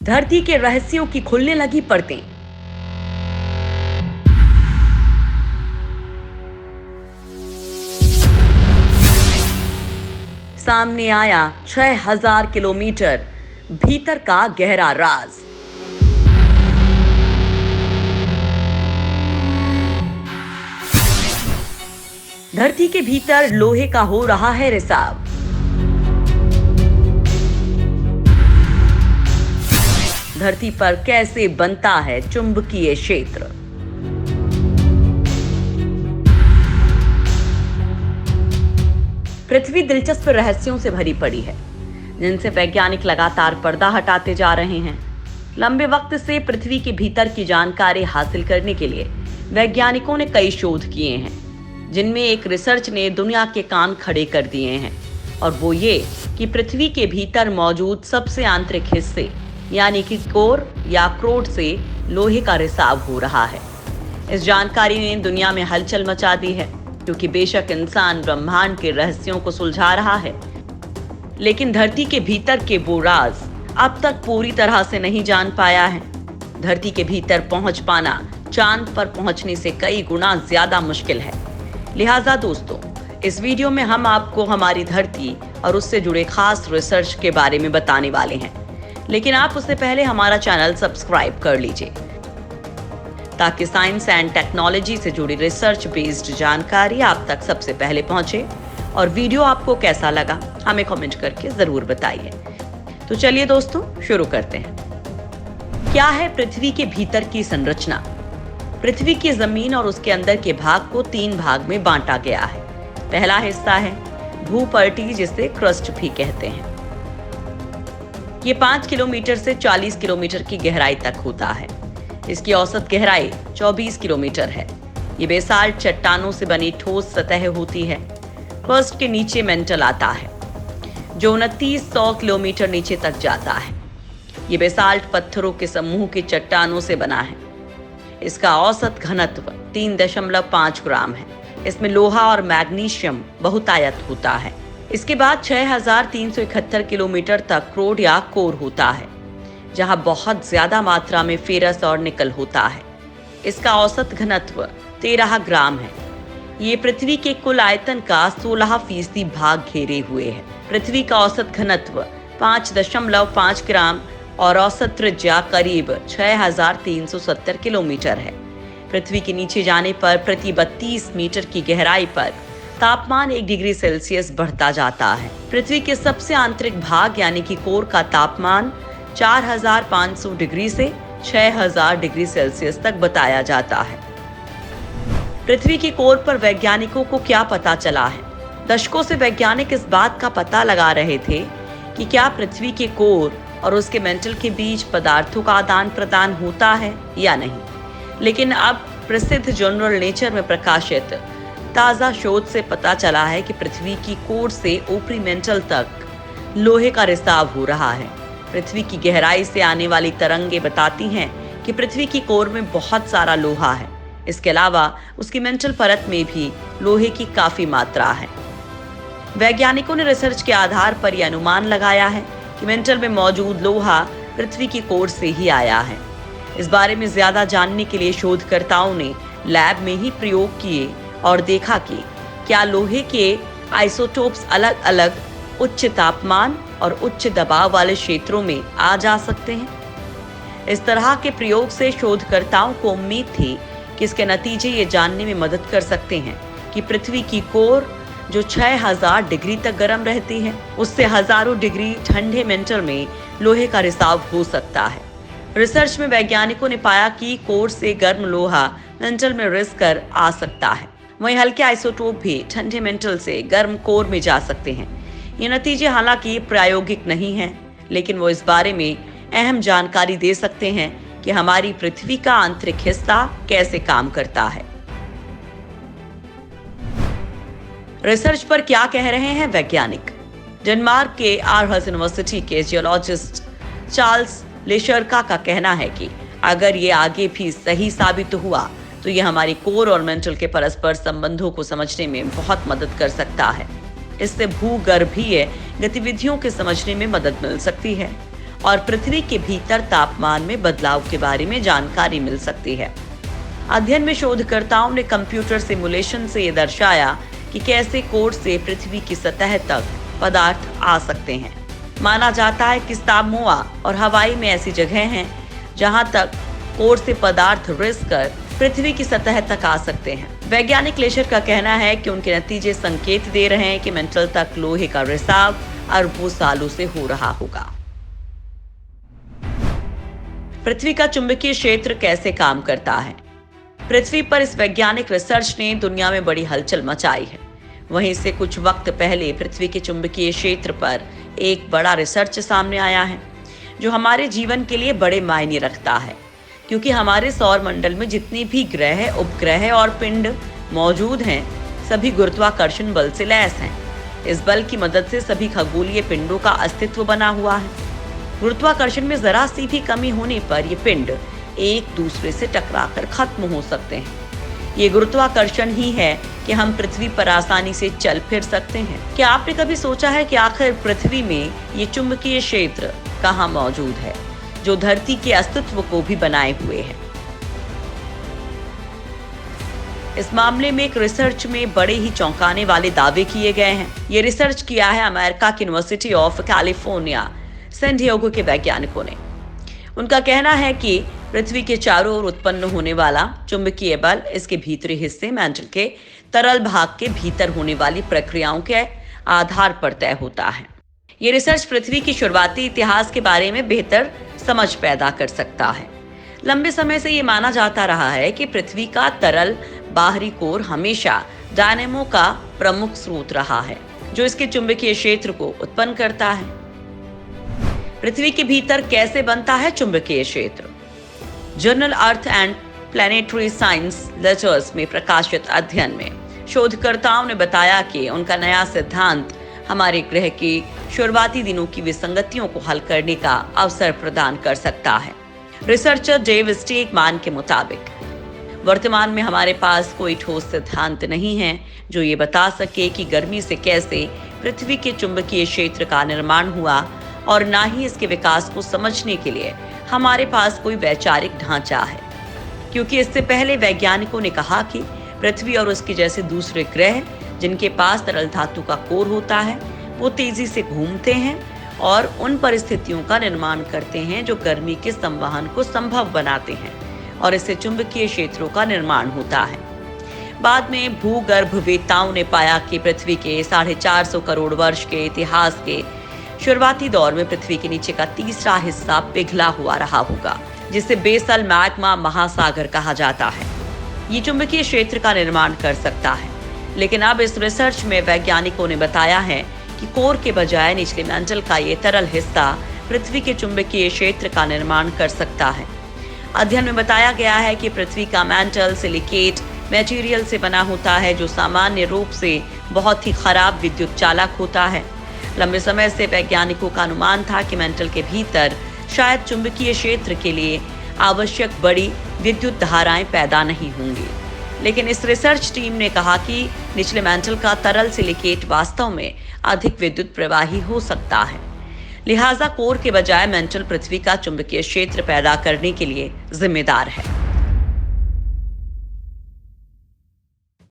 धरती के रहस्यों की खुलने लगी परतें। सामने आया 6000 किलोमीटर भीतर का गहरा राज। धरती के भीतर लोहे का हो रहा है रिसाव। धरती पर कैसे बनता है चुंबकीय क्षेत्र। पृथ्वी दिलचस्प रहस्यों से भरी पड़ी है, जिनसे वैज्ञानिक लगातार पर्दा हटाते जा रहे हैं। लंबे वक्त से पृथ्वी के भीतर की जानकारी हासिल करने के लिए वैज्ञानिकों ने कई शोध किए हैं, जिनमें एक रिसर्च ने दुनिया के कान खड़े कर दिए हैं, और वो ये कि पृथ्वी के भीतर मौजूद सबसे आंतरिक हिस्से यानी कि कोर या क्रोट से लोहे का रिसाव हो रहा है। इस जानकारी ने दुनिया में हलचल मचा दी है, क्योंकि बेशक इंसान ब्रह्मांड के रहस्यों को सुलझा रहा है, लेकिन धरती के भीतर के वो राज अब तक पूरी तरह से नहीं जान पाया है। धरती के भीतर पहुंच पाना चांद पर पहुंचने से कई गुना ज्यादा मुश्किल है। लिहाजा दोस्तों, इस वीडियो में हम आपको हमारी धरती और उससे जुड़े खास रिसर्च के बारे में बताने वाले हैं, लेकिन आप उससे पहले हमारा चैनल सब्सक्राइब कर लीजिए, ताकि साइंस एंड टेक्नोलॉजी से जुड़ी रिसर्च बेस्ड जानकारी आप तक सबसे पहले पहुंचे। और वीडियो आपको कैसा लगा हमें कमेंट करके जरूर बताइए। तो चलिए दोस्तों, शुरू करते हैं। क्या है पृथ्वी के भीतर की संरचना? पृथ्वी की जमीन और उसके अंदर के भाग को 3 भाग में बांटा गया है। पहला हिस्सा है भूपर्टी, जिसे क्रस्ट भी कहते हैं। ये 5 किलोमीटर से 40 किलोमीटर की गहराई तक होता है। इसकी औसत गहराई 24 किलोमीटर है। ये बेसाल्ट चट्टानों से बनी ठोस सतह होती है। क्रस्ट के नीचे मेंटल आता है, जो 2900 किलोमीटर नीचे तक जाता है। ये बेसाल्ट पत्थरों के समूह की चट्टानों से बना है। इसका औसत घनत्व 3.5 ग्राम है। इसमें लोहा और मैग्नीशियम बहुतायत होता है। इसके बाद 6371 किलोमीटर तक क्रोड या कोर होता है, जहां बहुत ज्यादा मात्रा में फेरस और निकल होता है। इसका औसत घनत्व 13 ग्राम है। ये पृथ्वी के कुल आयतन का 16% भाग घेरे हुए है। पृथ्वी का औसत घनत्व 5.5 ग्राम और औसत त्रिज्या करीब 6370 किलोमीटर है। पृथ्वी के नीचे जाने पर प्रति 32 मीटर की गहराई पर तापमान 1 डिग्री सेल्सियस बढ़ता जाता है। पृथ्वी के सबसे आंतरिक भाग यानी कि कोर का तापमान 4500 डिग्री से 6000 डिग्री सेल्सियस तक बताया जाता है। पृथ्वी की कोर पर वैज्ञानिकों को क्या पता चला है? दशकों से वैज्ञानिक इस बात का पता लगा रहे थे कि क्या पृथ्वी के कोर और उसके मेंटल के बीच पदार्थों का आदान प्रदान होता है या नहीं। लेकिन अब प्रसिद्ध जर्नल नेचर में प्रकाशित ताजा शोध से पता चला है कि पृथ्वी की कोर से ऊपरी मेंटल तक लोहे का रिसाव हो रहा है। पृथ्वी की गहराई से आने वाली तरंगें बताती हैं कि पृथ्वी की कोर में बहुत सारा लोहा है। इसके अलावा उसकी मेंटल परत में भी लोहे की काफी मात्रा है। वैज्ञानिकों ने रिसर्च के आधार पर यह अनुमान लगाया है कि मेंटल में मौजूद लोहा पृथ्वी की कोर से ही आया है। इस बारे में ज्यादा जानने के लिए शोधकर्ताओं ने लैब में ही प्रयोग किए और देखा कि क्या लोहे के आइसोटोप्स अलग अलग उच्च तापमान और उच्च दबाव वाले क्षेत्रों में आ जा सकते हैं। इस तरह के प्रयोग से शोधकर्ताओं को उम्मीद थी कि इसके नतीजे ये जानने में मदद कर सकते हैं कि पृथ्वी की कोर, जो 6000 डिग्री तक गर्म रहती है, उससे हजारों डिग्री ठंडे मेंटल में लोहे का रिसाव हो सकता है। रिसर्च में वैज्ञानिकों ने पाया कि कोर से गर्म लोहा मेंटल में रिस कर आ सकता है। वहीं हल्के आइसोटोप भी ठंडे मेंटल से गर्म कोर में जा सकते हैं। ये नतीजे हालांकि प्रायोगिक नहीं हैं, लेकिन वो इस बारे में अहम जानकारी दे सकते हैं कि हमारी पृथ्वी का आंतरिक हिस्सा कैसे काम करता है। रिसर्च पर क्या कह रहे हैं वैज्ञानिक? डेनमार्क के आरहस यूनिवर्सिटी के जियोलॉजिस्ट चार्ल्स लेशरका का कहना है कि अगर ये आगे भी सही साबित हुआ तो ये हमारी कोर और मेंटल के परस्पर संबंधों को समझने में बहुत मदद कर सकता है। इससे भूगर्भीय गतिविधियों के समझने में मदद मिल सकती है और पृथ्वी के भीतर तापमान में बदलाव के बारे में जानकारी मिल सकती है। अध्ययन में शोधकर्ताओं ने कंप्यूटर सिमुलेशन से ये दर्शाया कि कैसे कोर से पृथ्वी की सतह तक पदार्थ आ सकते हैं। माना जाता है कि सामोआ और हवाई में ऐसी जगह हैं जहां तक कोर से पदार्थ रिस कर पृथ्वी की सतह तक आ सकते हैं। वैज्ञानिक लेशर का कहना है कि उनके नतीजे संकेत दे रहे हैं कि मेंटल तक लोहे का रिसाव अरबों सालों से हो रहा होगा। पृथ्वी का चुंबकीय क्षेत्र कैसे काम करता है? पृथ्वी पर इस वैज्ञानिक रिसर्च ने दुनिया में बड़ी हलचल मचाई है। वहीं से कुछ वक्त पहले पृथ्वी के चुंबकीय क्षेत्र पर एक बड़ा रिसर्च सामने आया है जो हमारे जीवन के लिए बड़े मायने रखता है, क्योंकि हमारे सौर मंडल में जितनी भी ग्रह, उपग्रह और पिंड मौजूद हैं, सभी गुरुत्वाकर्षण बल से लैस हैं। इस बल की मदद से सभी खगोलीय पिंडों का अस्तित्व बना हुआ है। गुरुत्वाकर्षण में जरा सी भी कमी होने पर ये पिंड एक दूसरे से टकराकर खत्म हो सकते हैं। ये गुरुत्वाकर्षण ही है कि हम पृथ्वी पर आसानी से चल फिर सकते हैं। क्या आपने कभी सोचा है कि आखिर पृथ्वी में ये चुंबकीय क्षेत्र कहाँ मौजूद है जो धरती के अस्तित्व को भी बनाए हुए है? इस मामले में एक रिसर्च में बड़े ही चौंकाने वाले दावे किए गए हैं। ये रिसर्च किया है अमेरिका की university of California San Diego के वैज्ञानिकों ने। उनका कहना है कि पृथ्वी के चारों ओर उत्पन्न होने वाला चुंबकीय बल इसके भीतरी हिस्से मेंटल के तरल भाग के भीतर होने वाली प्रक्रियाओं के आधार पर तय होता है। ये रिसर्च पृथ्वी की शुरुआती इतिहास के बारे में बेहतर समझ पैदा कर सकता है। लंबे समय से ये माना जाता रहा है कि पृथ्वी का तरल बाहरी कोर हमेशा डायनेमो का प्रमुख स्रोत रहा है जो इसके चुंबकीय क्षेत्र को उत्पन्न करता है। पृथ्वी के भीतर कैसे बनता है चुंबकीय क्षेत्र? Journal earth and planetary science letters में प्रकाशित अध्ययन में शोधकर्ताओं ने बताया कि उनका नया सिद्धांत हमारे ग्रह के शुरुआती दिनों की विसंगतियों को हल करने का अवसर प्रदान कर सकता है। रिसर्चर डेव स्टेकमैन के मुताबिक वर्तमान में हमारे पास कोई ठोस सिद्धांत नहीं है जो ये बता सके कि गर्मी से कैसे पृथ्वी के चुंबकीय क्षेत्र का निर्माण हुआ, और ना ही इसके विकास को समझने के लिए हमारे पास कोई वैचारिक ढांचा है, क्योंकि इससे पहले वैज्ञानिकों ने कहा कि पृथ्वी और उसके जैसे दूसरे ग्रह जिनके पास तरल धातु का कोर होता है वो तेजी से घूमते हैं और उन परिस्थितियों का निर्माण करते हैं जो गर्मी के संवहन को संभव बनाते हैं, और इससे चुंबकीय क्षेत्रों का निर्माण होता है। बाद में भूगर्भवेत्ताओं ने पाया कि पृथ्वी के 450 करोड़ वर्ष के इतिहास के शुरुआती दौर में पृथ्वी के नीचे का तीसरा हिस्सा पिघला हुआ रहा होगा, जिसे बेसल मैग्मा महासागर कहा जाता है। ये चुंबकीय क्षेत्र का निर्माण कर सकता है, लेकिन अब इस रिसर्च में वैज्ञानिकों ने बताया है कि कोर के बजाय निचले मेंटल का ये तरल हिस्सा पृथ्वी के चुंबकीय क्षेत्र का निर्माण कर सकता है। अध्ययन में बताया गया है कि पृथ्वी का मेंटल सिलिकेट मटेरियल से बना होता है जो सामान्य रूप से बहुत ही खराब विद्युत चालक होता है। लंबे समय से वैज्ञानिकों का अनुमान था कि मेंटल के भीतर शायद चुंबकीय क्षेत्र के लिए आवश्यक बड़ी विद्युत धाराएं पैदा नहीं होंगी, लेकिन इस रिसर्च टीम ने कहा कि निचले मेंटल का तरल सिलिकेट वास्तव में अधिक विद्युत प्रवाही हो सकता है। लिहाजा कोर के बजाय मेंटल पृथ्वी का चुंबकीय क्षेत्र पैदा करने के लिए जिम्मेदार है।